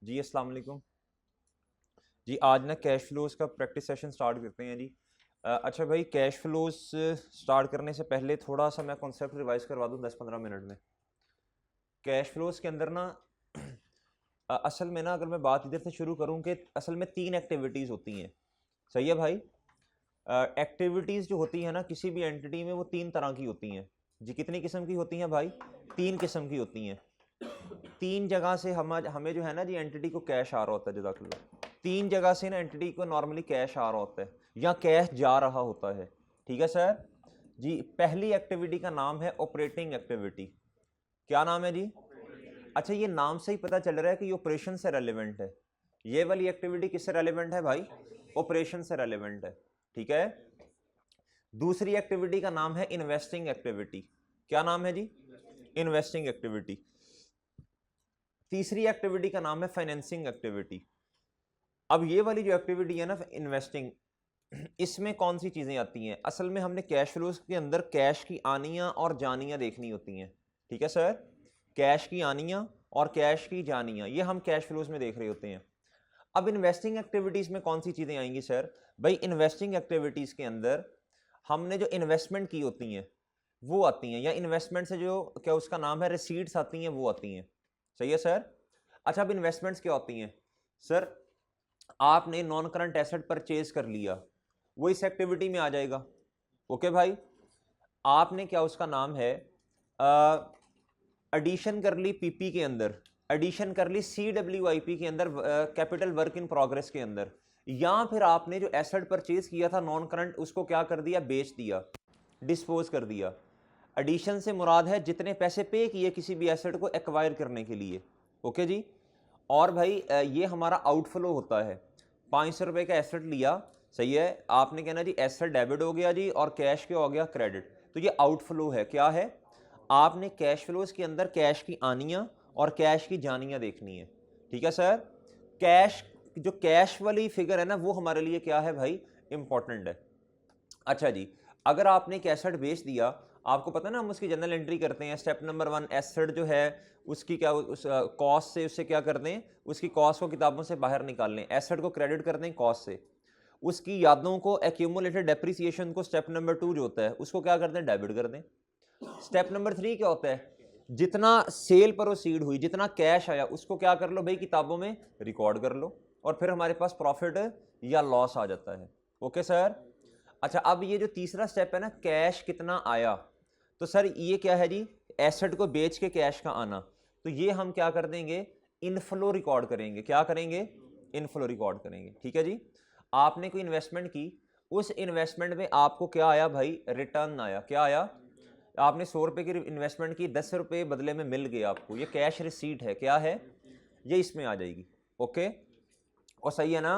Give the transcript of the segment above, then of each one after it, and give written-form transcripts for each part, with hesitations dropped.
जी अस्सलाम वालेकुम जी। आज ना कैश फ्लोज का प्रैक्टिस सेशन स्टार्ट करते हैं जी। अच्छा भाई, कैश फ्लोज स्टार्ट करने से पहले थोड़ा सा मैं कॉन्सेप्ट रिवाइज करवा दूं 10-15 मिनट में। कैश फ्लोज के अंदर ना असल में ना अगर मैं बात इधर से शुरू करूं कि असल में 3 एक्टिविटीज़ होती हैं। सही है भाई। एक्टिविटीज़ जो होती है ना किसी भी एंटिटी में, वो 3 तरह की होती हैं जी। कितनी किस्म की होती हैं भाई? 3 किस्म की होती हैं। 3 जगह से हम हमें जो है ना जी एंटिटी को कैश आ रहा होता है। जज़ाकल्लाह। 3 जगह से ना एंटिटी को नॉर्मली कैश आ रहा होता है या कैश जा रहा होता है। ठीक है सर जी। पहली एक्टिविटी का नाम है ऑपरेटिंग एक्टिविटी। क्या नाम है जी? अच्छा, ये नाम से ही पता चल रहा है कि ये ऑपरेशन से रेलिवेंट है। ये वाली एक्टिविटी किससे रेलिवेंट है भाई? ऑपरेशन से रेलिवेंट है। ठीक है। दूसरी एक्टिविटी का नाम है इन्वेस्टिंग एक्टिविटी। क्या नाम है जी? Investing activity. तीसरी एक्टिविटी का नाम है फाइनेंसिंग एक्टिविटी। अब ये वाली जो एक्टिविटी है ना इन्वेस्टिंग, इसमें कौन सी चीज़ें आती हैं? असल में हमने कैश फ्लोज के अंदर कैश की आनियाँ और जानियाँ देखनी होती हैं। ठीक है सर। कैश की आनियाँ और कैश की जानियाँ, ये हम कैश फ्लोज में देख रहे होते हैं। अब इन्वेस्टिंग एक्टिविटीज़ में कौन सी चीज़ें आएंगी सर? भाई इन्वेस्टिंग एक्टिविटीज़ के अंदर हमने जो इन्वेस्टमेंट की होती हैं वो आती हैं, या इन्वेस्टमेंट से जो क्या उसका नाम है रिसीट्स आती हैं वो आती हैं। सही है सर। अच्छा, अब इन्वेस्टमेंट्स क्या होती हैं सर? आपने नॉन करंट एसेट परचेज कर लिया, वो इस एक्टिविटी में आ जाएगा। ओके भाई। आपने क्या उसका नाम है एडिशन कर ली पीपी के अंदर, एडिशन कर ली सीडब्ल्यूआईपी के अंदर, कैपिटल वर्क इन प्रोग्रेस के अंदर, या फिर आपने जो एसेट परचेज किया था नॉन करंट, उसको क्या कर दिया? बेच दिया, डिस्पोज कर दिया। एडिशन से मुराद है जितने पैसे पे किए किसी भी एसेट को एक्वायर करने के लिए। ओके जी। और भाई ये हमारा आउटफ्लो होता है। 500 रुपये का एसेट लिया, सही है, आपने कहना जी एसेट डेबिट हो गया जी और कैश क्या हो गया? क्रेडिट। तो ये आउटफ्लो है। क्या है? आपने कैश फ्लोज के अंदर कैश की आनियाँ और कैश की जानियाँ देखनी है। ठीक है सर। कैश, जो कैश वाली फिगर है ना, वो हमारे लिए क्या है भाई? इंपॉर्टेंट है। अच्छा जी, अगर आपने एक एसेट बेच दिया, आपको पता है ना हम उसकी जनरल एंट्री करते हैं। स्टेप नंबर 1, एसेट जो है उसकी क्या उस कॉस्ट से उससे क्या करते हैं? उसकी कॉस्ट को किताबों से बाहर निकाल लें, एसेट को क्रेडिट कर दें कॉस्ट से। उसकी यादों को, एक्यूमुलेटेड डेप्रिसिएशन को, स्टेप नंबर 2 जो होता है उसको क्या कर दें? डेबिट कर दें। स्टेप नंबर 3 क्या होता है? जितना सेल प्रोसीड हुई, जितना कैश आया, उसको क्या कर लो भाई? किताबों में रिकॉर्ड कर लो, और फिर हमारे पास प्रॉफिट या लॉस आ जाता है। Okay sir. अच्छा, अब ये जो तीसरा स्टेप है ना, कैश कितना आया, तो सर ये क्या है जी? एसेट को बेच के कैश का आना। तो ये हम क्या कर देंगे? इनफ्लो रिकॉर्ड करेंगे। क्या करेंगे? इनफ्लो रिकॉर्ड करेंगे। ठीक है जी। आपने कोई इन्वेस्टमेंट की, उस इन्वेस्टमेंट में आपको क्या आया भाई? रिटर्न आया। क्या आया? आपने 100 रुपये की इन्वेस्टमेंट की, 10 रुपये बदले में मिल गए आपको, ये कैश रिसीट है। क्या है? ये इसमें आ जाएगी। ओके, और सही है ना?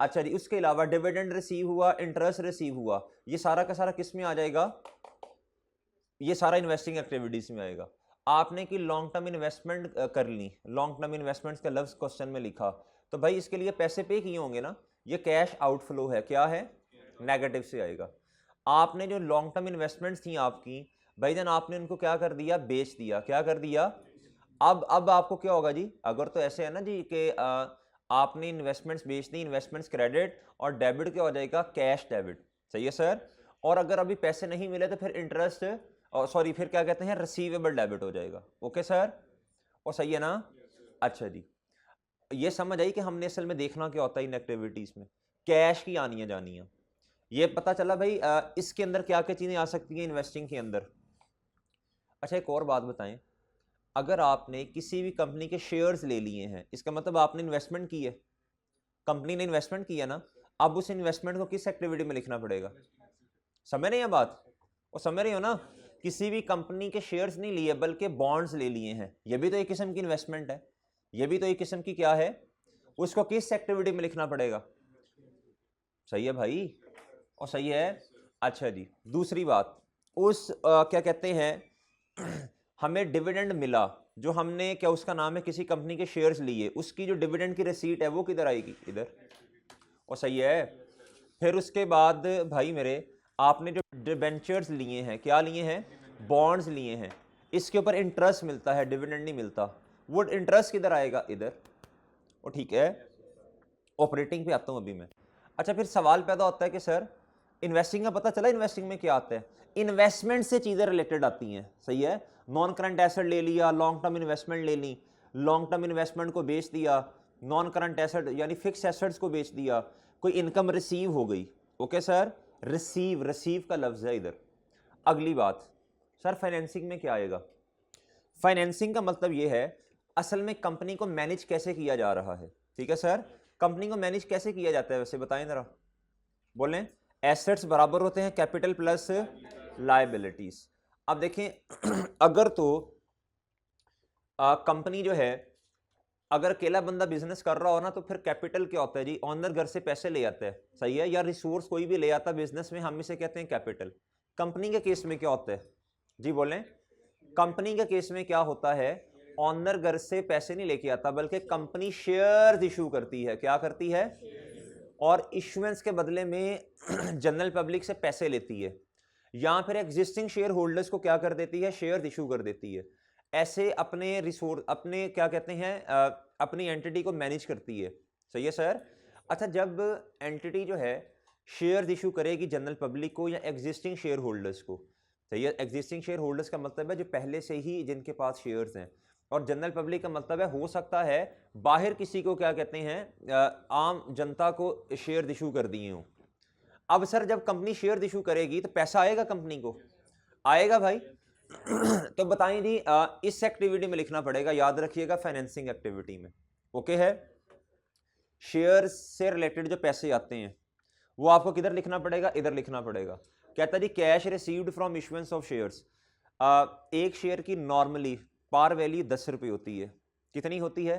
अच्छा जी, उसके अलावा डिविडेंड रिसीव हुआ, इंटरेस्ट रिसीव हुआ, ये सारा का सारा किस में आ जाएगा? ये सारा इन्वेस्टिंग एक्टिविटीज में आएगा। आपने की लॉन्ग टर्म इन्वेस्टमेंट कर ली, लॉन्ग टर्म इन्वेस्टमेंट्स का लफ्ज क्वेश्चन में लिखा, तो भाई इसके लिए पैसे पे किए होंगे ना, ये कैश आउटफ्लो है। क्या है? नेगेटिव से आएगा। आपने जो लॉन्ग टर्म इन्वेस्टमेंट्स थी आपकी, भाई जान आपने उनको क्या कर दिया? बेच दिया। क्या कर दिया? अब आपको क्या होगा जी? अगर तो ऐसे है ना जी कि आपने इन्वेस्टमेंट्स बेच दी, इन्वेस्टमेंट्स क्रेडिट, और डेबिट क्या हो जाएगा? Cash debit. सही है सर। और अगर अभी पैसे नहीं मिले तो फिर इंटरेस्ट, और सॉरी फिर क्या कहते हैं? रिसीवेबल डेबिट हो जाएगा। ओके सर, और सही है ना? अच्छा जी, ये समझ आई कि हमने असल में देखना क्या होता है इन एक्टिविटीज में? कैश की आनियाँ जानियाँ। ये पता चला भाई इसके अंदर क्या क्या चीजें आ सकती हैं इन्वेस्टिंग के अंदर। अच्छा, एक और बात बताएं, अगर आपने किसी भी कंपनी के शेयर्स ले लिए हैं, इसका मतलब आपने इन्वेस्टमेंट की है, कंपनी ने इन्वेस्टमेंट किया ना, अब उस इन्वेस्टमेंट को किस एक्टिविटी में लिखना पड़ेगा? समझ रहे हैं बात? और समझ रहे हो ना? किसी भी कंपनी के शेयर्स नहीं लिए बल्कि बॉन्ड्स ले लिए हैं, ये भी तो एक किस्म की इन्वेस्टमेंट है। ये भी तो एक किस्म की क्या है? उसको किस एक्टिविटी में लिखना पड़ेगा? सही है भाई, और सही है। अच्छा जी, दूसरी बात, उस क्या कहते हैं हमें डिविडेंड मिला, जो हमने क्या उसका नाम है किसी कंपनी के शेयर्स लिए, उसकी जो डिविडेंड की रिसीट है वो किधर आएगी? इधर। और सही है। फिर उसके बाद भाई मेरे, आपने जो डिबेंचर्स लिए हैं, क्या लिए हैं? बॉन्ड्स लिए हैं, इसके ऊपर इंटरेस्ट मिलता है, डिविडेंड नहीं मिलता, वो इंटरेस्ट किधर आएगा? इधर। वो ठीक है, ऑपरेटिंग पे आता हूँ अभी मैं। अच्छा, फिर सवाल पैदा होता है कि सर इन्वेस्टिंग का पता चला, इन्वेस्टिंग में क्या आता है, इन्वेस्टमेंट से चीज़ें रिलेटेड आती हैं, सही है। नॉन करंट एसेट ले लिया, लॉन्ग टर्म इन्वेस्टमेंट ले ली, लॉन्ग टर्म इन्वेस्टमेंट को बेच दिया, नॉन करंट एसेट यानी फिक्स एसेट्स को बेच दिया, कोई इनकम रिसीव हो गई। ओके सर, रिसीव, रिसीव का लफ्ज़ है इधर। अगली बात सर, फाइनेंसिंग में क्या आएगा? फाइनेंसिंग का मतलब ये है असल में कंपनी को मैनेज कैसे किया जा रहा है। ठीक है सर, कंपनी को मैनेज कैसे किया जाता है वैसे बताएं जरा, बोलें। एसेट्स बराबर होते हैं कैपिटल प्लस लायबिलिटीज। अब देखें अगर तो कंपनी जो है, अगर अकेला बंदा बिजनेस कर रहा हो ना, तो फिर कैपिटल क्या होता है जी, ऑनर घर से पैसे ले आता है, सही है, या रिसोर्स कोई भी ले आता है बिजनेस में, हम इसे कहते हैं कैपिटल। कंपनी के केस में क्या होता है जी, बोलें। कंपनी के केस में क्या होता है, ऑनर घर से पैसे नहीं लेके आता, बल्कि कंपनी शेयर्स इशू करती है। क्या करती है? और इशुएंस के बदले में जनरल पब्लिक से पैसे लेती है, या फिर एग्जिस्टिंग शेयर होल्डर्स को क्या कर देती है, शेयर इशू कर देती है। ऐसे अपने रिसोर्स, अपने क्या कहते हैं, अपनी एंटिटी को मैनेज करती है, सही है सर। अच्छा, जब एंटिटी जो है शेयर इशू करेगी जनरल पब्लिक को या एग्जिस्टिंग शेयर होल्डर्स को, सही है। एग्जिस्टिंग शेयर होल्डर्स का मतलब है जो पहले से ही जिनके पास शेयर्स हैं, और जनरल पब्लिक का मतलब है हो सकता है बाहर किसी को क्या कहते हैं, आम जनता को शेयर इशू कर दिए हों। अब सर जब कंपनी शेयर इशू करेगी तो पैसा आएगा कंपनी को, आएगा भाई। तो बताएं जी, इस एक्टिविटी में लिखना पड़ेगा, याद रखिएगा, फाइनेंसिंग एक्टिविटी में। ओके है, शेयर से रिलेटेड जो पैसे आते हैं वो आपको किधर लिखना पड़ेगा, इधर लिखना पड़ेगा। कहता जी cash received from issuance of shares. एक शेयर की नॉर्मली पार वैल्यू 10 रुपये होती है। कितनी होती है?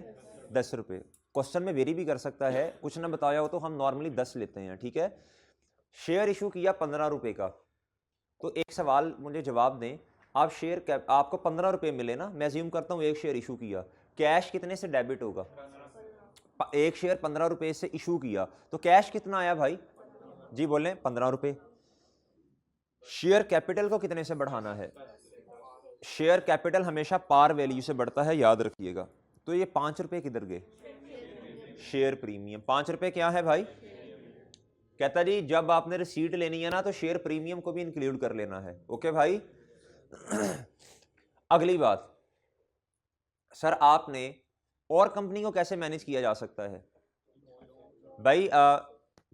10 रुपये। क्वेश्चन में वेरी भी कर सकता है, कुछ ना बताया हो तो हम नॉर्मली 10 लेते हैं, ठीक है। शेयर इशू किया 15 रुपये का, तो एक सवाल मुझे जवाब दें, आप शेयर आपको 15 रुपये मिले ना, मैं अज्यूम करता हूँ एक शेयर इशू किया, कैश कितने से डेबिट होगा? एक शेयर 15 रुपये से इशू किया, तो कैश कितना आया भाई जी, बोलें 15 रुपये। शेयर कैपिटल को कितने से बढ़ाना है? शेयर कैपिटल हमेशा पार वैल्यू से बढ़ता है, याद रखिएगा। तो ये 5 रुपये किधर गए? Share premium. 5 रुपये क्या है भाई? कहता जी जब आपने रिसीट लेनी है ना, तो शेयर प्रीमियम को भी इंक्लूड कर लेना है। ओके भाई। अगली बात सर, आपने और कंपनी को कैसे मैनेज किया जा सकता है भाई?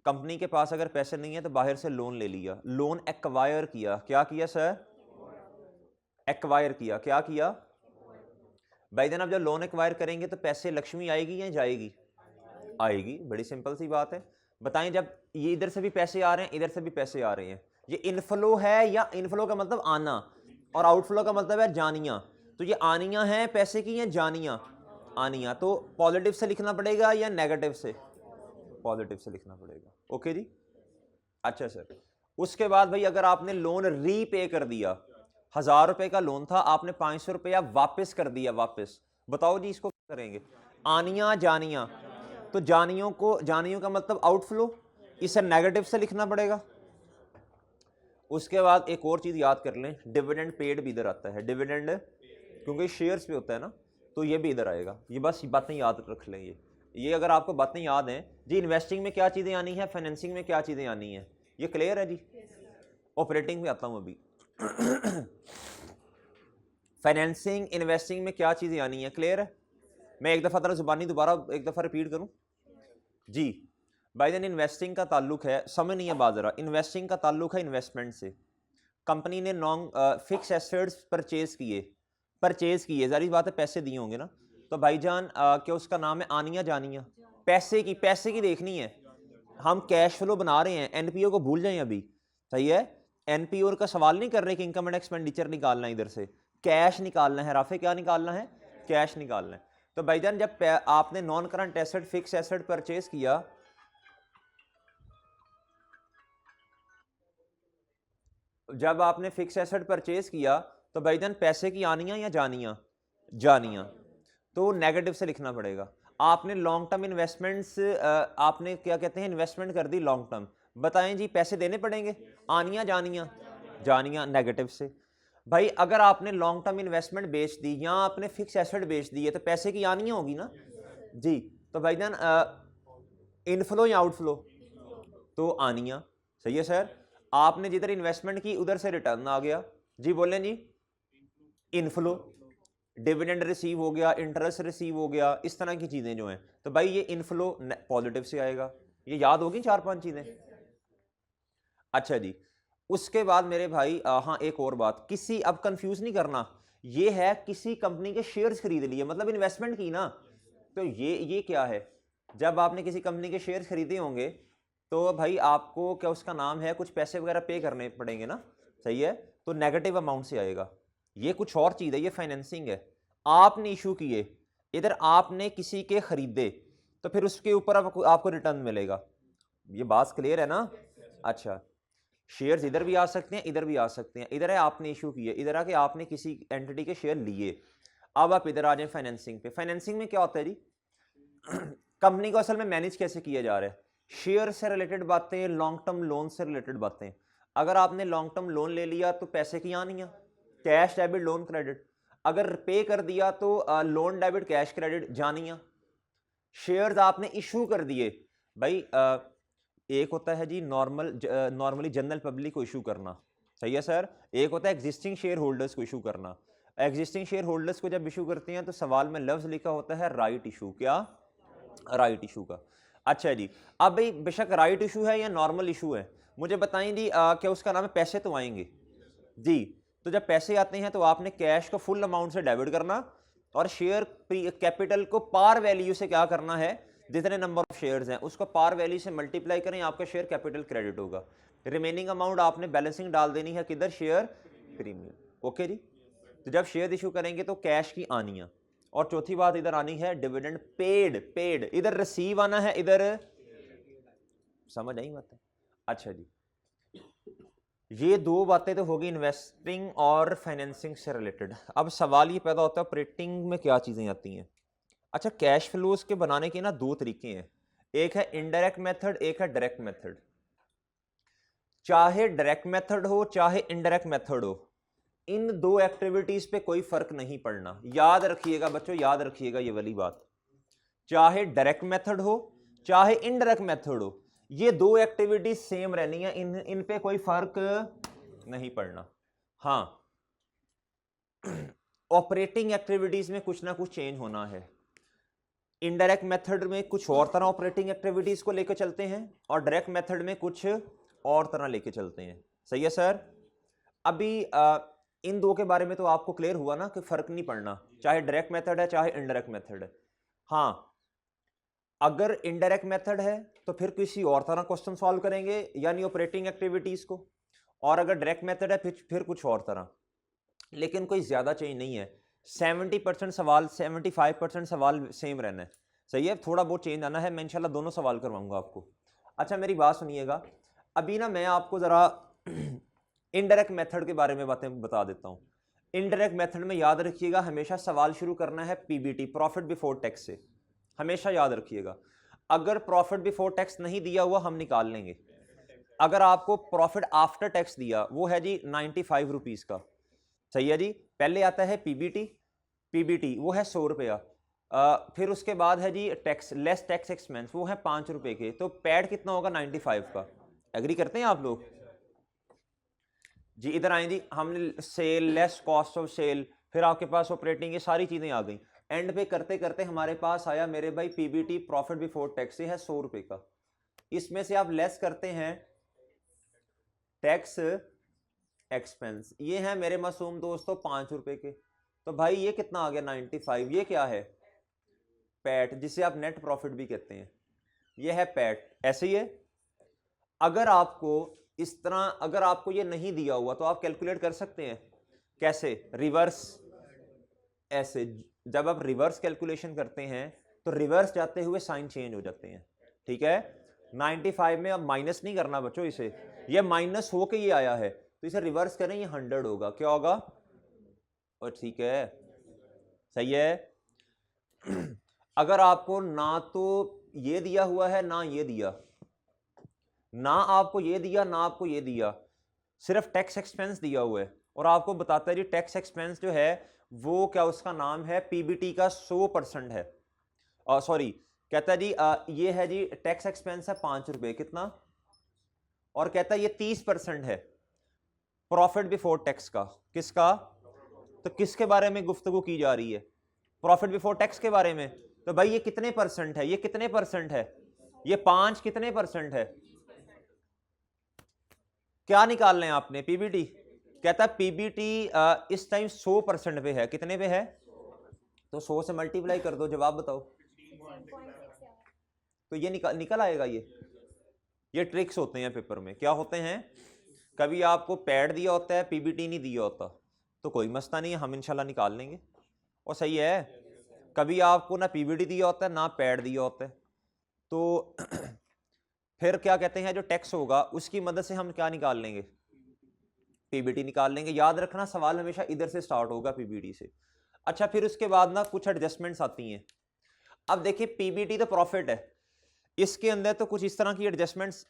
कंपनी के पास अगर पैसे नहीं है तो बाहर से लोन ले लिया, लोन एक्वायर किया। क्या किया सर? एक्वायर किया। क्या किया भाई? जनाब जब लोन एक्वायर करेंगे तो पैसे लक्ष्मी आएगी या जाएगी? आएगी। बड़ी सिंपल सी बात है। बताएं, जब ये इधर से भी पैसे आ रहे हैं, इधर से भी पैसे आ रहे हैं, ये इनफ्लो है, या इनफ्लो का मतलब आना और आउटफ्लो का मतलब है जानिया, तो ये आनिया है पैसे की या जानिया? आनिया। तो पॉजिटिव से लिखना पड़ेगा या नेगेटिव से? पॉजिटिव से लिखना पड़ेगा। ओके जी। अच्छा सर, उसके बाद भाई अगर आपने लोन रीपे कर दिया, 1000 रुपए का लोन था, आपने 500 रुपया वापस कर दिया, वापस, बताओ जी इसको क्या करेंगे? आनिया जानिया, तो जानियों को, जानियों का मतलब आउटफ्लो, इसे नेगेटिव से लिखना पड़ेगा। उसके बाद एक और चीज याद कर लें, डिविडेंड पेड भी इधर आता है, डिविडेंड क्योंकि शेयर्स पे होता है ना, तो ये भी इधर आएगा। ये बस बातें याद रख लें, ये अगर आपको बातें याद हैं जी, इन्वेस्टिंग में क्या चीजें आनी है, फाइनेंसिंग में क्या चीजें आनी है, ये क्लियर है जी। ऑपरेटिंग में आता हूं अभी। फाइनेंसिंग इन्वेस्टिंग में क्या चीजें आनी है, क्लियर है? मैं एक दफा तरह जुबानी दोबारा एक दफा रिपीट करूं जी। बाय देन इन्वेस्टिंग का ताल्लुक है, समझ नहीं है बात जरा, इन्वेस्टिंग का ताल्लुक है इन्वेस्टमेंट से। कंपनी ने नॉन फिक्स एसेट्स परचेज किए, जारी बात है पैसे दिए होंगे ना, तो भाईजान क्या उसका नाम है आनिया जानिया? पैसे की देखनी है। हम कैश फ्लो बना रहे हैं, एनपीओ को भूल जाएं अभी, सही है। एनपीओ का सवाल नहीं कर रहे कि इनकम एंड एक्सपेंडिचर निकालना है, इधर से कैश निकालना है। राफे क्या निकालना है? कैश निकालना है। तो भाईजान जब आपने non current asset fix asset purchase किया, जब आपने फिक्स एसेट परचेज किया तो भाईजान पैसे की आनिया या जानिया? जानिया। तो नेगेटिव से लिखना पड़ेगा। आपने लॉन्ग टर्म इन्वेस्टमेंट्स, आपने क्या कहते हैं इन्वेस्टमेंट कर दी लॉन्ग टर्म, बताएं जी पैसे देने पड़ेंगे, आनिया जानिया? जानिया, नेगेटिव से। भाई अगर आपने लॉन्ग टर्म इन्वेस्टमेंट बेच दी या आपने फिक्स एसेट बेच दी है तो पैसे की आनिया होगी ना जी। तो भाईजान इनफ्लो या आउटफ्लो, तो आनिया। सही है सर, आपने जिधर इन्वेस्टमेंट की उधर से रिटर्न आ गया। जी बोलें जी, इनफ्लो, डिविडेंड रिसीव हो गया, इंटरेस्ट रिसीव हो गया, इस तरह की चीजें जो हैं, तो भाई ये इनफ्लो पॉजिटिव से आएगा। ये याद होगी 4-5 चीजें। अच्छा जी, उसके बाद मेरे भाई हाँ एक और बात, किसी, अब कंफ्यूज नहीं करना, ये है किसी कंपनी के शेयर्स खरीद लिए, मतलब इन्वेस्टमेंट की ना, तो ये क्या है, जब आपने किसी कंपनी के शेयर्स खरीदे होंगे तो भाई आपको क्या उसका नाम है, कुछ पैसे वगैरह पे करने पड़ेंगे ना। सही है, तो नेगेटिव अमाउंट से आएगा। ये कुछ और चीज है, ये फाइनेंसिंग है, आपने इशू किए, इधर आपने किसी के खरीदे, तो फिर उसके ऊपर आपको रिटर्न मिलेगा। ये बात क्लियर है ना। अच्छा, शेयर्स इधर भी आ सकते हैं, इधर भी आ सकते हैं। इधर है आपने इशू किए, इधर आके आपने किसी एंटिटी के शेयर लिए। अब आप इधर आ जाए फाइनेंसिंग पे। फाइनेंसिंग में क्या होता है जी, कंपनी को असल में मैनेज कैसे किया जा रहा है, शेयर से रिलेटेड बातें, लॉन्ग टर्म लोन से रिलेटेड बातें। अगर आपने लॉन्ग टर्म लोन ले लिया तो पैसे की आनी है, कैश डेबिट लोन क्रेडिट। अगर पे कर दिया तो लोन डेबिट कैश क्रेडिट जानिया। शेयर्स आपने इशू कर दिए, भाई एक होता है जी नॉर्मली जनरल पब्लिक को इशू करना। सही है सर, एक होता है एग्जिस्टिंग शेयर होल्डर्स को इशू करना। एग्जिस्टिंग शेयर होल्डर्स को जब इशू करते हैं तो सवाल में लफ्ज लिखा होता है राइट इशू, क्या राइट इशू का। अच्छा जी, अब भाई बेशक राइट इशू है या नॉर्मल इशू है, मुझे बताएं जी क्या उसका नाम है, पैसे तो आएंगे जी। तो जब पैसे आते हैं तो आपने कैश को फुल अमाउंट से डेबिट करना और शेयर कैपिटल को पार वैल्यू से क्या करना है, जितने नंबर ऑफ शेयर्स हैं उसको पार वैल्यू से मल्टीप्लाई करें, आपका शेयर कैपिटल क्रेडिट होगा। रिमेनिंग अमाउंट आपने बैलेंसिंग डाल देनी है, किधर, शेयर प्रीमियम। ओके जी, तो जब शेयर इशू करेंगे तो कैश की आनी है। और चौथी बात इधर आनी है डिविडेंड पेड, इधर रिसीव आना है, इधर समझ आई बात है। अच्छा जी, ये दो बातें तो होगी इन्वेस्टिंग और फाइनेंसिंग से रिलेटेड। अब सवाल ये पैदा होता है ऑपरेटिंग में क्या चीजें आती हैं। अच्छा, कैश फ्लोज के बनाने के ना दो तरीके हैं, एक है इनडायरेक्ट मेथड, एक है डायरेक्ट मेथड। चाहे डायरेक्ट मेथड हो चाहे इनडायरेक्ट मेथड हो, इन दो एक्टिविटीज पे कोई फर्क नहीं पड़ना। याद रखिएगा बच्चों, याद रखिएगा ये वाली बात, चाहे डायरेक्ट मेथड हो चाहे इनडायरेक्ट मेथड हो, ये दो एक्टिविटीज सेम रहनी है, इन पे कोई फर्क नहीं पड़ना। हाँ, ऑपरेटिंग एक्टिविटीज में कुछ ना कुछ चेंज होना है। इनडायरेक्ट मेथड में कुछ और तरह ऑपरेटिंग एक्टिविटीज को लेकर चलते हैं और डायरेक्ट मेथड में कुछ और तरह लेकर चलते हैं। सही है सर, अभी इन दो के बारे में तो आपको क्लियर हुआ ना कि फर्क नहीं पड़ना, चाहे डायरेक्ट मेथड है चाहे इनडायरेक्ट मेथड है। हाँ, अगर इनडायरेक्ट मेथड है तो फिर किसी और तरह क्वेश्चन सॉल्व करेंगे यानी ऑपरेटिंग एक्टिविटीज को, और अगर डायरेक्ट मेथड है फिर कुछ और तरह। लेकिन कोई ज्यादा चेंज नहीं है, 70% सवाल 75% सवाल सेम रहना है। सही है, थोड़ा बहुत चेंज आना है, मैं इंशाल्लाह दोनों सवाल करवाऊंगा आपको। अच्छा मेरी बात सुनिएगा, अभी ना मैं आपको जरा इनडायरेक्ट मेथड के बारे में बातें बता देता हूं। इनडायरेक्ट मेथड में याद रखिएगा, हमेशा सवाल शुरू करना है पीबीटी, प्रॉफिट बिफोर टैक्स से, हमेशा याद रखिएगा। अगर प्रॉफिट बिफोर टैक्स नहीं दिया हुआ हम निकाल लेंगे, अगर आपको प्रॉफिट आफ्टर टैक्स दिया वो है जी 95 रुपीज का। सही है जी, पहले आता है पीबीटी, पीबीटी वो है 100 रुपया, फिर उसके बाद है जी टैक्स लेस टैक्स एक्सपेंस, वो है 5 रुपए के, तो पैड कितना होगा 95 का। एग्री करते हैं आप लोग जी। इधर आए जी, हमने sale less cost of sale, फिर आपके पास ऑपरेटिंग, ये सारी चीजें आ गई। एंड पे करते करते हमारे पास आया मेरे भाई पीबीटी, प्रॉफिट बिफोर टैक्स, है 100 रुपए का। इसमें से आप लेस करते हैं टैक्स एक्सपेंस, ये है मेरे मासूम दोस्तों 5 रुपए के, तो भाई ये कितना आ गया 95। ये क्या है, पैट, जिसे आप नेट प्रॉफिट भी कहते हैं, ये है पैट। ऐसे ही है, अगर आपको इस तरह, अगर आपको ये नहीं दिया हुआ तो आप कैलकुलेट कर सकते हैं, कैसे, रिवर्स, ऐसे। जब आप रिवर्स कैलकुलेशन करते हैं तो रिवर्स जाते हुए साइन चेंज हो जाते हैं, ठीक है। 95 में अब माइनस नहीं करना बच्चों, इसे, ये माइनस होके ये आया है तो इसे रिवर्स करें, ये 100 होगा, क्या होगा, और ठीक है, सही है। अगर आपको ना तो ये दिया हुआ है ना ये दिया, ना आपको ये दिया ना आपको ये दिया, सिर्फ टैक्स एक्सपेंस दिया हुआ है और आपको बताता है जी टैक्स एक्सपेंस जो है वो क्या उसका नाम है पीबीटी का 100% है, सॉरी कहता है जी ये है जी टैक्स एक्सपेंस है 5 रुपए, कितना, और कहता है ये 30% है प्रॉफिट बिफोर टैक्स का, किसका, तो किसके बारे में गुफ्तगू की जा रही है, प्रॉफिट बिफोर टैक्स के बारे में। तो भाई ये कितने परसेंट है, ये कितने परसेंट है, ये 5 कितने परसेंट है, क्या निकाल लें आपने, पीबीटी। कहता है पीबीटी इस टाइम 100% पे है, कितने पे है, तो 100 से मल्टीप्लाई कर दो, जवाब बताओ, तो ये निकल आएगा। ये ट्रिक्स होते हैं पेपर में, क्या होते हैं, कभी आपको पैड दिया होता है पीबीटी नहीं दिया होता, तो कोई मसला नहीं है, हम इंशाल्लाह निकाल लेंगे, और सही है। कभी आपको ना पीबीटी दिया होता है ना पैड दिया होता है, तो फिर क्या कहते हैं, जो टैक्स होगा उसकी मदद से हम क्या निकाल लेंगे, पीबीटी निकाल लेंगे। याद रखना सवाल हमेशा इधर से स्टार्ट होगा, पीबीटी से। अच्छा, फिर उसके बाद ना कुछ एडजस्टमेंट्स आती हैं। अब देखिए पीबीटी तो प्रॉफिट है, इसके अंदर तो कुछ इस तरह की एडजस्टमेंट्स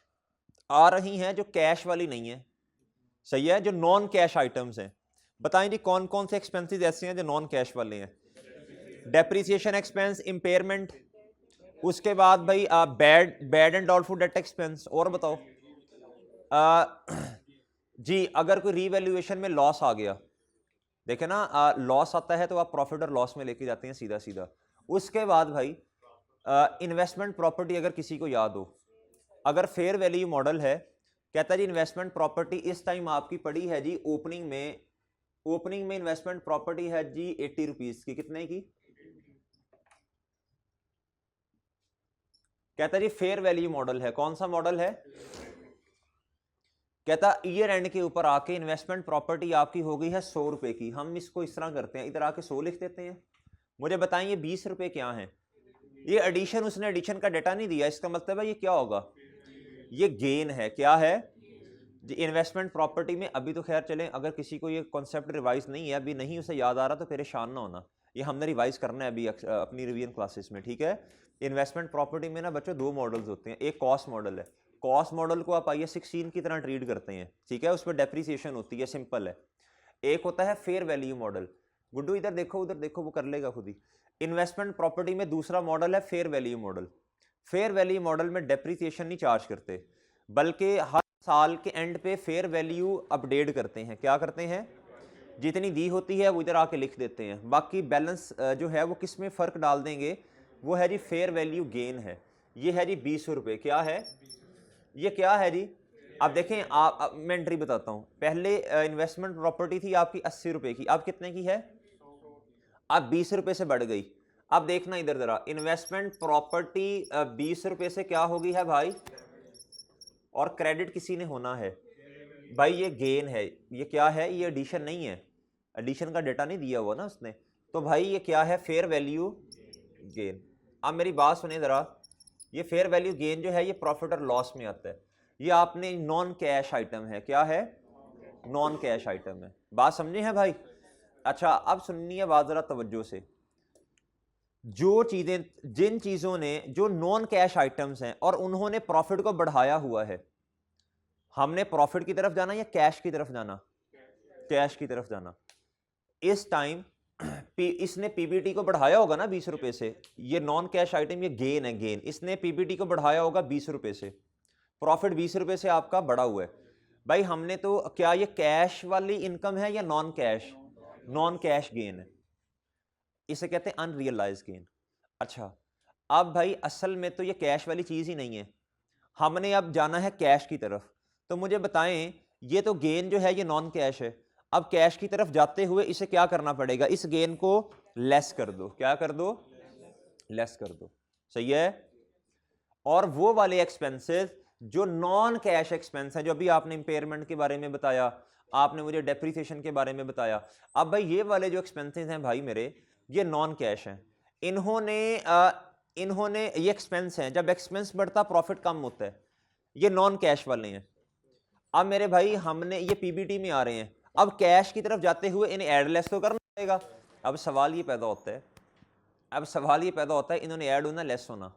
आ रही हैं जो कैश वाली नहीं है, सही है, जो नॉन कैश आइटम्स हैं। बताएं जी कौन कौन से एक्सपेंसेस ऐसे हैं जो नॉन कैश वाले हैं, डेप्रिसिएशन एक्सपेंस, इंपेयरमेंट, उसके बाद भाई bad and doubtful debt expense, और बताओ जी अगर कोई रीवैल्यूएशन में लॉस आ गया, देखे ना लॉस आता है तो आप प्रॉफिट और लॉस में लेके जाते हैं सीधा सीधा। उसके बाद भाई इन्वेस्टमेंट प्रॉपर्टी, अगर किसी को याद हो, अगर फेयर वैल्यू मॉडल है, कहता है जी इन्वेस्टमेंट प्रॉपर्टी इस टाइम आपकी पड़ी है जी ओपनिंग में इन्वेस्टमेंट प्रॉपर्टी है जी 80 रुपीज की, कितने की, कहता है जी फेयर वैल्यू मॉडल है, कौन सा मॉडल है, कहता ईयर एंड के ऊपर आके इन्वेस्टमेंट प्रॉपर्टी आपकी हो गई है 100 रुपए की। हम इसको इस तरह करते हैं, इधर आके 100 लिख देते हैं, मुझे बताएं ये 20 रुपए क्या है, ये एडिशन, उसने एडिशन का डेटा नहीं दिया, इसका मतलब है ये क्या होगा, ये गेन है, क्या है जी इन्वेस्टमेंट प्रॉपर्टी में। अभी तो खैर चलें, अगर किसी को ये कॉन्सेप्ट रिवाइज नहीं है, अभी नहीं उसे याद आ रहा, तो परेशान ना होना, ये हमने रिवाइज करना है अभी अपनी रिवीजन क्लासेस में, ठीक है। इन्वेस्टमेंट प्रॉपर्टी में ना बच्चों 2 मॉडल्स होते हैं, एक कॉस्ट मॉडल है, कॉस्ट मॉडल को आप आइए 16 की तरह ट्रीट करते हैं, ठीक है, उस पर डेप्रिसिएशन होती है, सिंपल है। एक होता है फेयर वैल्यू मॉडल, गुड्डू इधर देखो उधर देखो, वो कर लेगा खुद ही। इन्वेस्टमेंट प्रॉपर्टी में दूसरा मॉडल है fair value model. Fair value model में डेप्रिसिएशन नहीं चार्ज करते, बल्कि हर साल के एंड पे फेयर वैल्यू अपडेट करते हैं, क्या करते हैं, जितनी दी होती है वो इधर आके लिख देते हैं, बाकी बैलेंस जो है वो किस में फ़र्क डाल देंगे, वो है जी फेयर वैल्यू गेन है। ये है जी 20 रुपये, क्या है, ये क्या है जी, आप देखें, आप मैं एंट्री बताता हूँ, पहले इन्वेस्टमेंट प्रॉपर्टी थी आपकी 80 रुपये की, अब कितने की है, अब 20 रुपये से बढ़ गई। अब देखना इधर जरा, इन्वेस्टमेंट प्रॉपर्टी 20 रुपये से क्या होगी है भाई, और क्रेडिट किसी ने होना है भाई, ये गेन है, ये क्या है, ये एडिशन नहीं है, एडिशन का डेटा नहीं दिया हुआ ना उसने, तो भाई ये क्या है, फेयर वैल्यू गेन। अब मेरी बात सुनिए ज़रा, ये फेयर वैल्यू गेन जो है ये प्रॉफिट और लॉस में आता है, ये आपने नॉन कैश आइटम है, क्या है, नॉन कैश आइटम है, बात समझे हैं भाई। अच्छा अब सुनिए बात ज़रा तवज्जो से, जो चीज़ें, जिन चीज़ों ने, जो नॉन कैश आइटम्स हैं और उन्होंने प्रॉफिट को बढ़ाया हुआ है, हमने प्रॉफिट की तरफ जाना या कैश की तरफ जाना, कैश की तरफ जाना। इस टाइम इसने पीबीटी को बढ़ाया होगा ना 20 रुपए से, ये नॉन कैश आइटम, ये गेन है, गेन, इसने पीबीटी को बढ़ाया होगा 20 रुपए से, प्रॉफिट 20 रुपए से आपका बढ़ा हुआ है। भाई हमने तो, क्या ये कैश वाली इनकम है या non cash, non cash gain है, इसे कहते हैं अनरियलाइज गेन। अच्छा अब भाई असल में तो ये कैश वाली चीज़ ही नहीं है, हमने अब जाना है कैश की तरफ, तो मुझे बताएं ये तो गेन जो है ये नॉन कैश है, अब कैश की तरफ जाते हुए इसे क्या करना पड़ेगा, इस गेन को लेस कर दो, क्या कर दो, लेस कर दो, सही है। और वो वाले एक्सपेंसेस जो नॉन कैश एक्सपेंस है, जो अभी आपने इंपेयरमेंट के बारे में बताया, आपने मुझे डेप्रिसिएशन के बारे में बताया, अब भाई ये वाले जो एक्सपेंसेस हैं भाई मेरे, ये नॉन कैश हैं, इन्होंने ये एक्सपेंस हैं, जब एक्सपेंस बढ़ता प्रॉफिट कम होता है, ये नॉन कैश वाले हैं। अब मेरे भाई हमने ये पीबीटी में आ रहे हैं, अब कैश की तरफ जाते हुए इन्हें ऐड लेस तो करना पड़ेगा। अब सवाल ये पैदा होता है, इन्होंने ऐड होना लेस होना,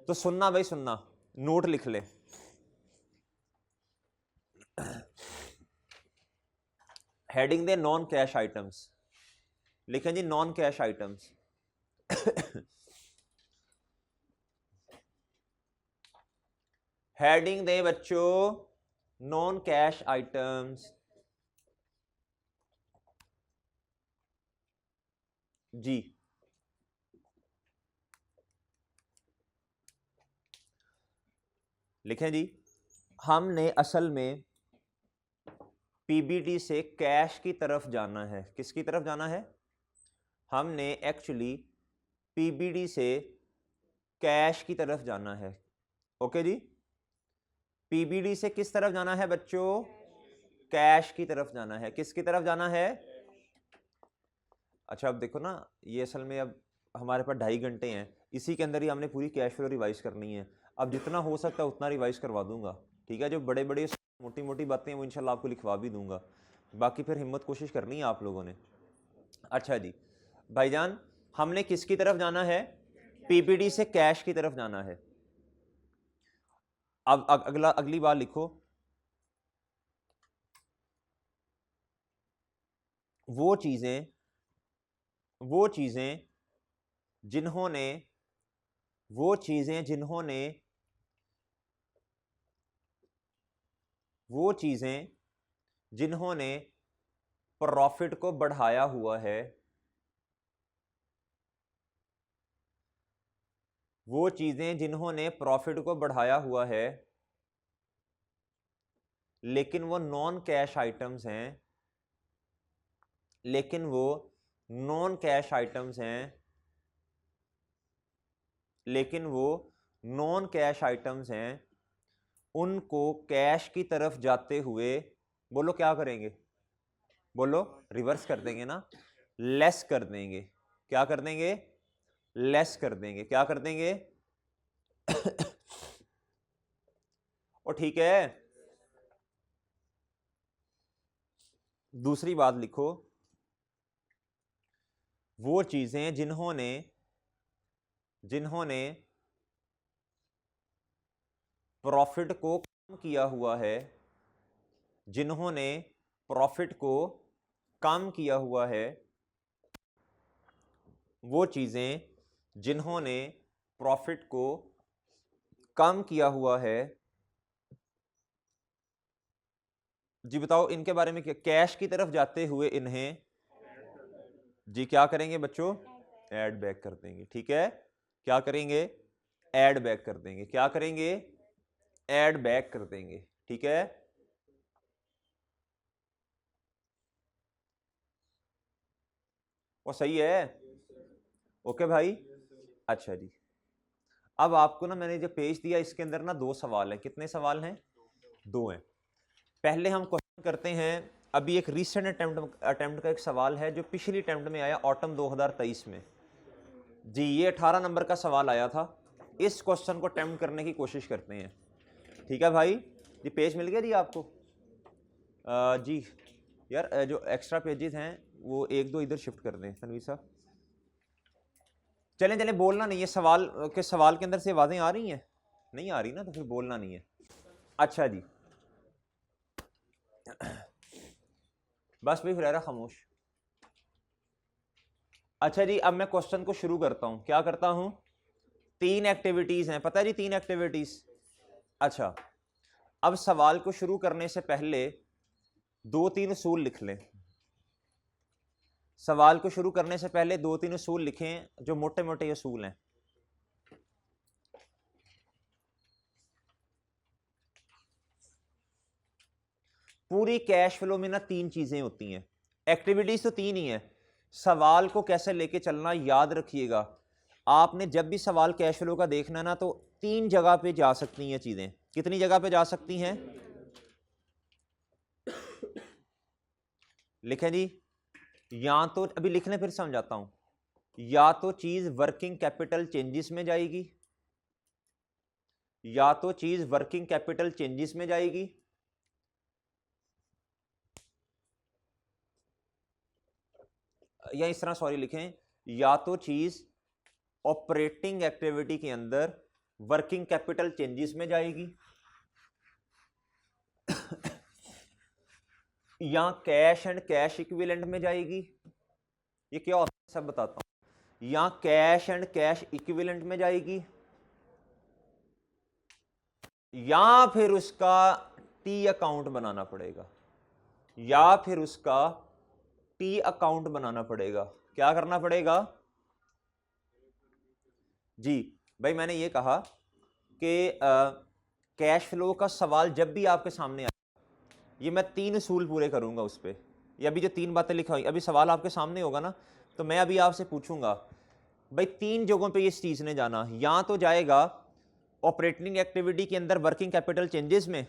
तो सुनना भाई सुनना, नोट लिख ले, हेडिंग दे नॉन कैश आइटम्स, लिखें जी नॉन कैश आइटम्स। हेडिंग दें बच्चों नॉन कैश आइटम्स। जी लिखें जी, हमने असल में पीबीडी से कैश की तरफ जाना है। किसकी तरफ जाना है? हमने एक्चुअली पीबीडी से कैश की तरफ जाना है। ओके जी, पीबीडी से किस तरफ जाना है बच्चों? कैश की तरफ जाना है। किसकी तरफ जाना है? अच्छा अब देखो ना, ये असल में अब हमारे पास 2.5 घंटे हैं, इसी के अंदर ही हमने पूरी कैश फ्लो रिवाइज करनी है। अब जितना हो सकता है उतना रिवाइज करवा दूंगा, ठीक है? जो बड़े बड़े मोटी मोटी बातें हैं वो इंशाल्लाह आपको लिखवा भी दूंगा, बाकी फिर हिम्मत कोशिश करनी है आप लोगों ने। अच्छा जी भाईजान, हमने किसकी तरफ जाना है? पीबीडी से कैश की तरफ जाना है। अब अगली बार लिखो, वो चीजें जिन्होंने वो चीजें जिन्होंने प्रॉफिट को बढ़ाया हुआ है, वो चीजें जिन्होंने प्रॉफिट को बढ़ाया हुआ है लेकिन वो नॉन कैश आइटम्स हैं, लेकिन वो नॉन कैश आइटम्स हैं, लेकिन वो नॉन कैश आइटम्स हैं, उनको कैश की तरफ जाते हुए बोलो क्या करेंगे? बोलो रिवर्स कर देंगे ना, लेस कर देंगे। क्या कर देंगे? लेस कर देंगे। क्या कर देंगे? और ठीक है, दूसरी बात लिखो, वो चीजें जिन्होंने प्रॉफिट को कम किया हुआ है, जिन्होंने प्रॉफिट को कम किया हुआ है, वो चीजें जिन्होंने प्रॉफिट को कम किया हुआ है। जी बताओ इनके बारे में क्या? कैश की तरफ जाते हुए इन्हें जी क्या करेंगे बच्चों? ऐड बैक कर देंगे। ठीक है, क्या करेंगे? ऐड बैक कर देंगे। क्या करेंगे? ऐड बैक कर देंगे। ठीक है, वो सही है? ओके भाई, अच्छा जी। अब आपको ना मैंने जो पेज दिया इसके अंदर ना 2 सवाल हैं। कितने सवाल हैं? 2 हैं। पहले हम क्वेश्चन करते हैं, अभी एक रीसेंट अटेम्प्ट का एक सवाल है जो पिछली अटेम्प्ट में आया ऑटम 2023 में। जी ये 18 नंबर का सवाल आया था। इस क्वेश्चन को अटेम्प्ट करने की कोशिश करते हैं। ठीक है भाई जी, पेज मिल गया जी आपको? जी यार जो एक्स्ट्रा पेजेस हैं वो 1-2 इधर शिफ्ट कर दें तनवीर साहब। चलें चलें, बोलना नहीं है। सवाल के अंदर से आवाज़ें आ रही हैं? नहीं आ रही ना, तो फिर बोलना नहीं है। अच्छा जी बस भी फिर खामोश। अच्छा जी, अब मैं क्वेश्चन को शुरू करता हूं। क्या करता हूं? 3 एक्टिविटीज हैं, पता है जी? 3 एक्टिविटीज। अच्छा, अब सवाल को शुरू करने से पहले 2-3 उसूल लिख लें। सवाल को शुरू करने से पहले 2-3 उसूल लिखें जो मोटे मोटे उसूल हैं। पूरी कैश फ्लो में ना 3 चीजें होती हैं। एक्टिविटीज तो 3 ही है। सवाल को कैसे लेके चलना याद रखिएगा। आपने जब भी सवाल कैश फ्लो का देखना ना तो 3 जगह पे जा सकती हैं चीजें। कितनी जगह पे जा सकती हैं? लिखें जी, या तो अभी लिखने फिर समझाता हूं। या तो चीज वर्किंग कैपिटल चेंजेस में जाएगी, या तो चीज वर्किंग कैपिटल चेंजेस में जाएगी, या इस तरह सॉरी लिखें, या तो चीज ऑपरेटिंग एक्टिविटी के अंदर वर्किंग कैपिटल चेंजेस में जाएगी, या कैश एंड कैश इक्विवेलेंट में जाएगी। ये क्या होता है सब बताता हूं। या कैश एंड कैश इक्विवेलेंट में जाएगी, या फिर उसका टी अकाउंट बनाना पड़ेगा, या फिर उसका टी अकाउंट बनाना पड़ेगा। क्या करना पड़ेगा जी? भाई मैंने ये कहा कि कैश फ्लो का सवाल जब भी आपके सामने आए, ये मैं 3 असूल पूरे करूंगा उस पर। ये अभी जो 3 बातें लिखा हुई, अभी सवाल आपके सामने होगा ना, तो मैं अभी आपसे पूछूंगा भाई 3 जगहों पे इस चीज ने जाना, या तो जाएगा ऑपरेटिंग एक्टिविटी के अंदर वर्किंग कैपिटल चेंजेस में,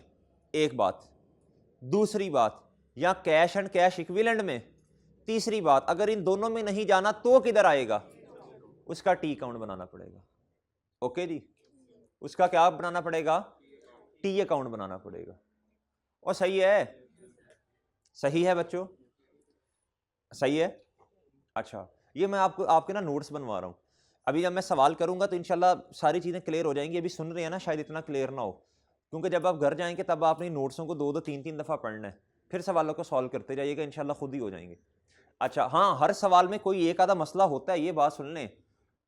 एक बात। दूसरी बात, या कैश एंड कैश इक्विवेलेंट में। तीसरी बात, अगर इन दोनों में नहीं जाना तो किधर आएगा? उसका टी अकाउंट बनाना पड़ेगा। ओके जी, उसका क्या बनाना पड़ेगा? टी अकाउंट बनाना पड़ेगा। और सही है, सही है बच्चों, सही है। अच्छा, ये मैं आपको आपके ना नोट्स बनवा रहा हूँ। अभी जब मैं सवाल करूंगा तो इंशाल्लाह सारी चीज़ें क्लियर हो जाएंगी। अभी सुन रहे हैं ना, शायद इतना क्लियर ना हो, क्योंकि जब आप घर जाएंगे तब आपने नोट्सों को 2-2 3-3 दफ़ा पढ़ना है, फिर सवालों को सॉल्व करते जाइएगा, इंशाल्लाह खुद ही हो जाएंगे। अच्छा हाँ, हर सवाल में कोई एक आधा मसला होता है, ये बात सुन लें।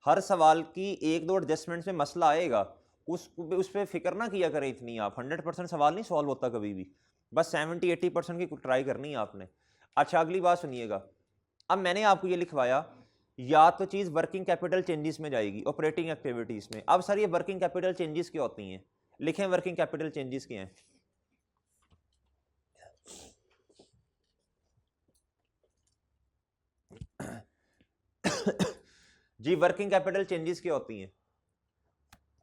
हर सवाल की 1-2 एडजस्टमेंट्स में मसला आएगा, उस पर फिक्र ना किया करें इतनी आप। 100% सवाल नहीं सॉल्व होता कभी भी, बस 70-80% की ट्राई करनी है आपने। अच्छा अगली बात सुनिएगा, अब मैंने आपको ये लिखवाया, या तो चीज वर्किंग कैपिटल चेंजेस में जाएगी ऑपरेटिंग एक्टिविटीज में। अब सर ये वर्किंग कैपिटल चेंजेस क्या होती हैं? लिखें वर्किंग कैपिटल चेंजेस क्या हैं। जी वर्किंग कैपिटल चेंजेस क्या होती हैं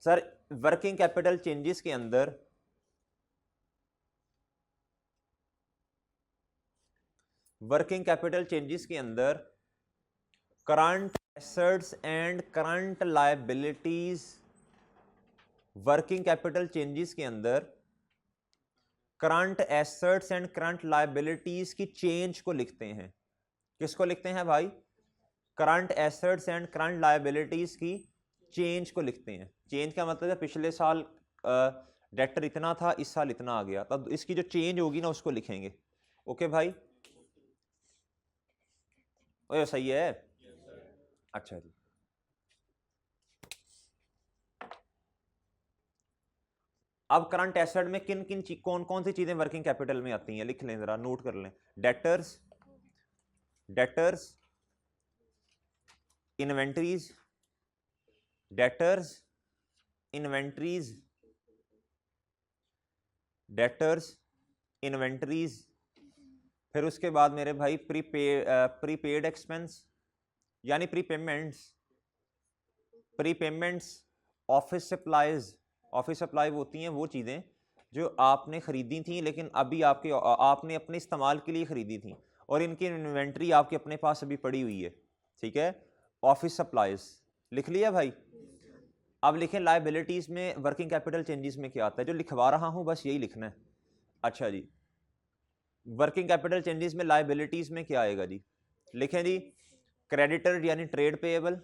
सर? वर्किंग कैपिटल चेंजेस के अंदर वर्किंग कैपिटल चेंजेस के अंदर current assets and current liabilities, working capital changes के अंदर current assets and current liabilities की चेंज को लिखते हैं। किसको लिखते हैं भाई? Current assets and current liabilities की चेंज को लिखते हैं। चेंज का मतलब है पिछले साल डेटर इतना था, इस साल इतना आ गया, तब इसकी जो चेंज होगी ना उसको लिखेंगे। ओके भाई, ओए सही है। अच्छा जी, अब करंट एसेट में किन किन कौन कौन सी चीजें वर्किंग कैपिटल में आती हैं, लिख लें जरा, नोट कर लें। Debtors, debtors, inventories, debtors, inventories, debtors, inventories. फिर उसके बाद मेरे भाई प्रीपेड एक्सपेंस यानी प्रीपेमेंट्स, प्रीपेमेंट्स, ऑफिस सप्लाईज। ऑफिस सप्लाई होती हैं वो चीज़ें जो आपने ख़रीदी थी लेकिन अभी आपने अपने इस्तेमाल के लिए ख़रीदी थी, और इनकी इन्वेंट्री आपके अपने पास अभी पड़ी हुई है। ठीक है, ऑफिस सप्लाईज लिख लिया भाई। अब लिखें लायबिलिटीज़ में वर्किंग कैपिटल चेंजेस में क्या आता है, जो लिखवा रहा हूँ बस यही लिखना है। अच्छा जी, वर्किंग कैपिटल चेंजेस में लायबिलिटीज़ में क्या आएगा जी? लिखें जी, क्रेडिटर यानी trade payable,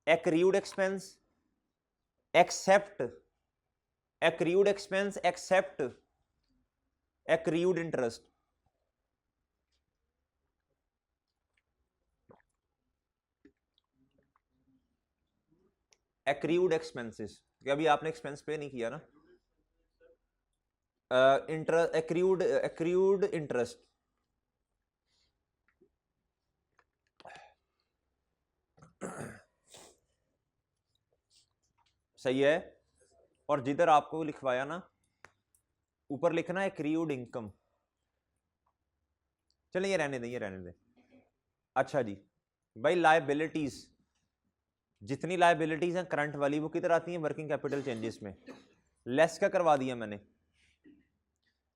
accrued expense except, accrued expense except accrued interest, accrued expenses, अभी आपने एक्सपेंस पे नहीं किया ना, इंटरेस्ट, एक्रीड, एक्रीड इंटरेस्ट। सही है। और जिधर आपको लिखवाया ना ऊपर लिखना है एक्रीड इनकम। चलिए ये रहने दें, ये रहने दें। अच्छा जी भाई, लायबिलिटीज, जितनी लायबिलिटीज हैं करंट वाली वो किधर आती हैं? वर्किंग कैपिटल चेंजेस में। लेस क्या करवा दिया मैंने?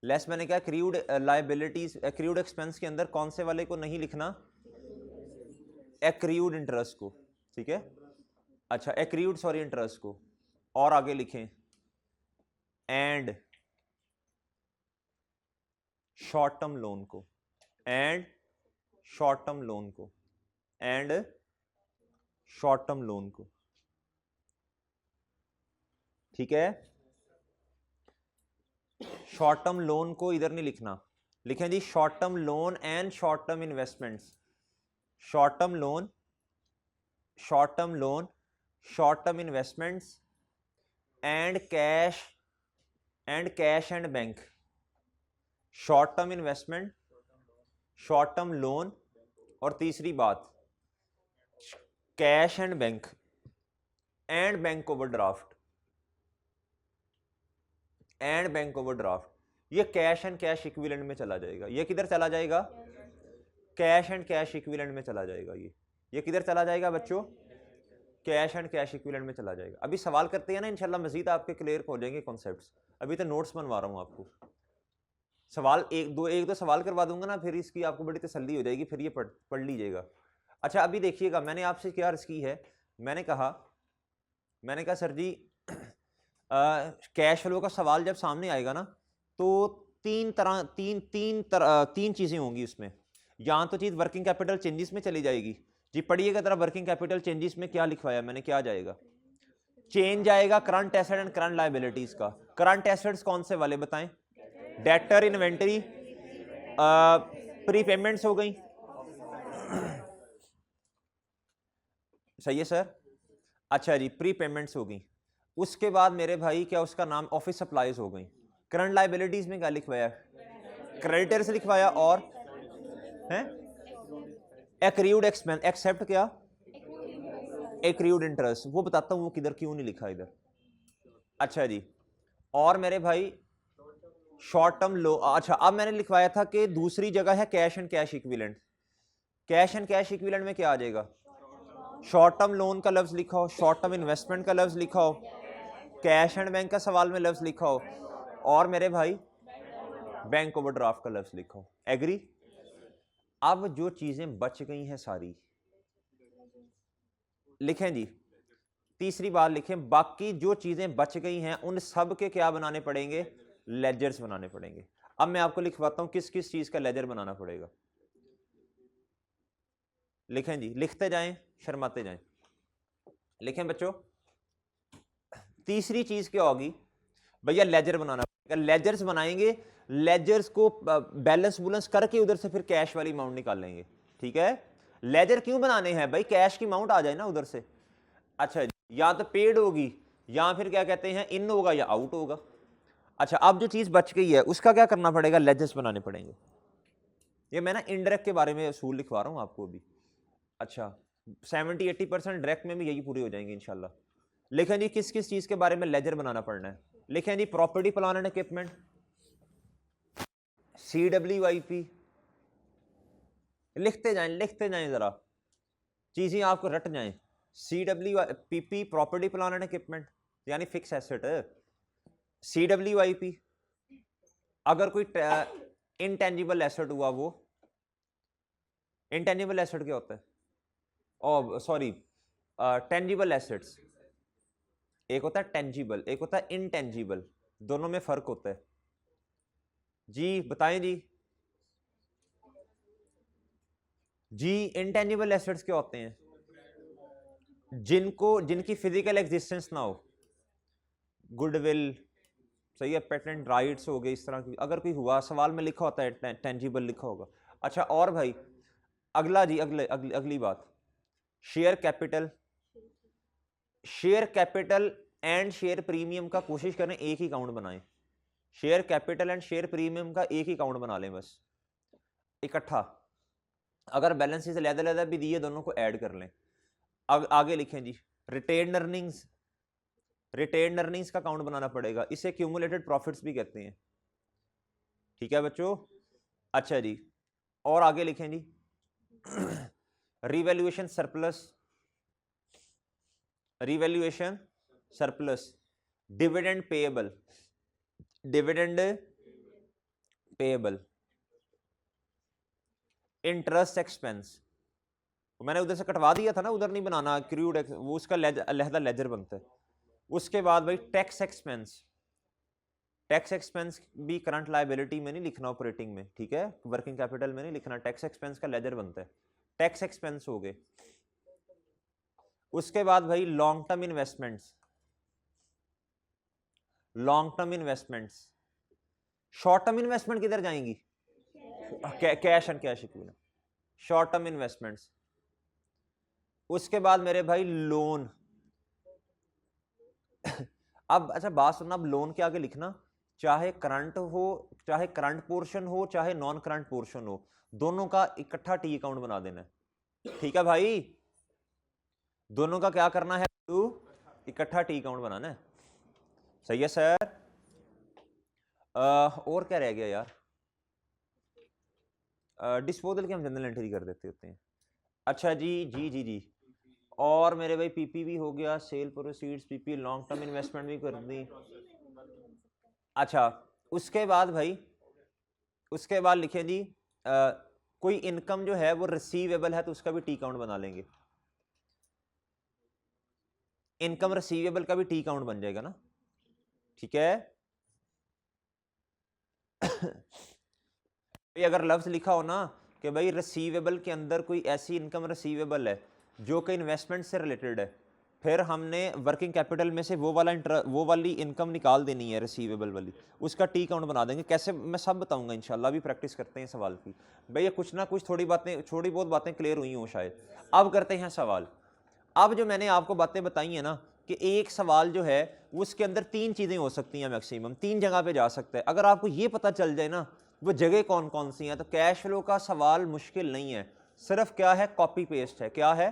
लेस मैंने क्या, एक्रीड लायबिलिटीज, एक्रीड एक्सपेंस के अंदर कौन से वाले को नहीं लिखना? एक्रीड इंटरेस्ट को। ठीक है, अच्छा एक्रीड सॉरी इंटरेस्ट को। और आगे लिखें एंड शॉर्ट टर्म लोन को, एंड शॉर्ट टर्म लोन को, एंड शॉर्ट टर्म लोन को। ठीक है, शॉर्ट टर्म लोन को इधर नहीं लिखना, लिखें जी short term loan and short term investments. Short term loan, short term loan short term investments and cash and bank. Short term investment, short term loan, और तीसरी बात कैश एंड बैंक ओवरड्राफ्ट ये कैश एंड कैश इक्विवेलेंट में चला जाएगा। ये किधर चला जाएगा? कैश एंड कैश इक्विवेलेंट में चला जाएगा। ये किधर चला जाएगा बच्चों? कैश एंड कैश इक्विवेलेंट में चला जाएगा। अभी सवाल करते हैं ना, इंशाल्लाह मजीद आपके क्लियर हो जाएंगे कॉन्सेप्ट्स। अभी तो नोट्स बनवा रहा हूँ आपको। सवाल एक दो सवाल करवा दूंगा ना, फिर इसकी आपको बड़ी तसल्ली हो जाएगी, फिर ये पढ़ लीजिएगा। अच्छा अभी देखिएगा, मैंने आपसे क्या अर्ज की है, मैंने कहा सर जी कैश फ्लो का सवाल जब सामने आएगा ना, तो तीन चीजें होंगी उसमें। या तो चीज वर्किंग कैपिटल चेंजेस में चली जाएगी जी। पढ़िएगा जरा, वर्किंग कैपिटल चेंजेस में क्या लिखवाया मैंने, क्या जाएगा? चेंज आएगा current asset and current liabilities का। करंट एसेट्स कौन से वाले बताएं? डेटर, इन्वेंटरी, प्रीपेमेंट्स हो गई, सही है सर? अच्छा जी, प्रीपेमेंट्स हो गई। उसके बाद मेरे भाई क्या उसका नाम, ऑफिस सप्लाईज हो गई। करंट लायबिलिटीज में क्या लिखवाया? क्रेडिटर्स लिखवाया, और हैं एक्रूड एक्सपेंस, एक्सेप्ट क्या? Accrued interest. वो बताता हूं वो किधर क्यों नहीं लिखा इधर। अच्छा जी, और मेरे भाई शॉर्ट टर्म लो। अच्छा अब मैंने लिखवाया था कि दूसरी जगह है cash and cash equivalent. Cash and cash equivalent में क्या आ जाएगा? शॉर्ट टर्म लोन का लफ्ज लिखा हो, शॉर्ट टर्म इन्वेस्टमेंट का लफ्ज लिखा हो, कैश एंड बैंक का सवाल में लफ्ज लिखा हो, और मेरे भाई बैंक ओवरड्राफ्ट का लफ्ज लिखा हो। एग्री? अब जो चीजें बच गई हैं सारी लिखें जी। तीसरी बात लिखें, बाकी जो चीजें बच गई हैं उन सब के क्या बनाने पड़ेंगे? लेजर्स बनाने पड़ेंगे। अब मैं आपको लिखवाता हूं किस किस चीज का लेजर बनाना पड़ेगा। लिखें जी, लिखते जाएं, शर्माते जाएं। लिखें बच्चों, तीसरी चीज क्या होगी भैया? लेजर बनाना पड़ेगा। लेजर्स बनाएंगे, लेजर्स को बैलेंस बुलेंस करके उधर से फिर कैश वाली अमाउंट निकाल लेंगे। ठीक है? लेजर क्यों बनाने हैं भाई? कैश की अमाउंट आ जाए ना उधर से। अच्छा, या तो पेड होगी, या फिर क्या कहते हैं इन होगा, या आउट होगा। अच्छा अब जो चीज बच गई है उसका क्या करना पड़ेगा? लेजर्स बनाने पड़ेंगे। ये मैं ना इनडायरेक्ट के बारे में असूल लिखवा रहा हूं आपको अभी। अच्छा 70-80% डायरेक्ट में भी यही पूरे हो जाएंगे इंशाल्लाह। लिखें जी किस किस चीज के बारे में लेजर बनाना पड़ना है। लिखें जी, property plan and equipment, CWIP। लिखते जाएं जरा, चीजें आपको रट जाएं। CWIP property plan and equipment यानी फिक्स एसेट। CWIP अगर कोई इनटेंजिबल एसेट हुआ, वो इनटेंजिबल एसेट क्या होता है? ओ सॉरी, टेंजिबल एसेट्स। एक होता है टेंजिबल, एक होता है इनटेंजिबल, दोनों में फर्क होता है जी। बताएं जी। जी इनटेंजिबल एसेट्स क्या होते हैं? जिनकी फिजिकल एग्जिस्टेंस ना हो। गुडविल, सही है, पेटेंट राइट्स हो गए, इस तरह की अगर कोई हुआ, सवाल में लिखा होता है टेंजिबल लिखा होगा। अच्छा और भाई अगला जी, अगली बात, share capital and share premium का कोशिश करें एक ही अकाउंट बनाएं। Share capital and share premium का एक ही अकाउंट बना लें बस, इकट्ठा। अगर बैलेंस से अलग-अलग भी दिए, दोनों को ऐड कर लें। आगे लिखें जी, रिटेन अर्निंग्स का अकाउंट बनाना पड़ेगा। इसे क्यूमुलेटेड प्रॉफिट्स भी कहते हैं। ठीक है बच्चों? अच्छा जी, और आगे लिखें जी, revaluation surplus, dividend payable, interest expense. मैंने उधर से कटवा दिया था ना, उधर नहीं बनाना, क्रूड वो उसका अलहदा लेजर बनता है। उसके बाद भाई टैक्स एक्सपेंस भी करंट लायबिलिटी में नहीं लिखना, ऑपरेटिंग में, ठीक है, वर्किंग कैपिटल में नहीं लिखना, टैक्स एक्सपेंस का लेजर बनता है। टैक्स एक्सपेंस हो गए। उसके बाद भाई long term investments, short term investment किधर जाएंगी? Cash and cash equivalent, short term investments. उसके बाद मेरे भाई लोन अब अच्छा बात सुनना, अब लोन के आगे लिखना चाहे करंट हो, चाहे करंट पोर्शन हो, चाहे नॉन करंट पोर्शन हो, दोनों का इकट्ठा टी अकाउंट बना देना है। ठीक है भाई, दोनों का क्या करना है, इकट्ठा टी अकाउंट बनाना है। सही है सर। और क्या रह गया यार, डिस्पोजल की हम जनरल एंट्री कर देते होते हैं। अच्छा जी जी जी जी, और मेरे भाई पीपी भी हो गया, sale proceeds, PP long term investment भी कर दी। अच्छा उसके बाद भाई, उसके बाद लिखे जी कोई इनकम जो है वो रिसीवेबल है तो उसका भी टी काउंट बना लेंगे। इनकम रिसीवेबल का भी टी काउंट बन जाएगा ना, ठीक है। भाई अगर लफ्ज लिखा हो ना कि भाई रिसीवेबल के अंदर कोई ऐसी इनकम रिसीवेबल है जो कि इन्वेस्टमेंट से रिलेटेड है, फिर हमने वर्किंग कैपिटल में से वो वाली इनकम निकाल देनी है रिसीवेबल वाली, उसका टी काउंट बना देंगे। कैसे मैं सब बताऊंगा इंशाल्लाह, भी प्रैक्टिस करते हैं सवाल की। भैया कुछ ना कुछ थोड़ी बहुत बातें क्लियर हुई हों शायद। अब करते हैं सवाल। अब जो मैंने आपको बातें बताई है ना कि एक सवाल जो है उसके अंदर 3 चीज़ें हो सकती हैं, मैक्सिमम 3 जगह पे जा सकता है। अगर आपको ये पता चल जाए ना वो जगह कौन कौन सी हैं, तो कैश फ्लो का सवाल मुश्किल नहीं है, सिर्फ क्या है, कॉपी पेस्ट है। क्या है?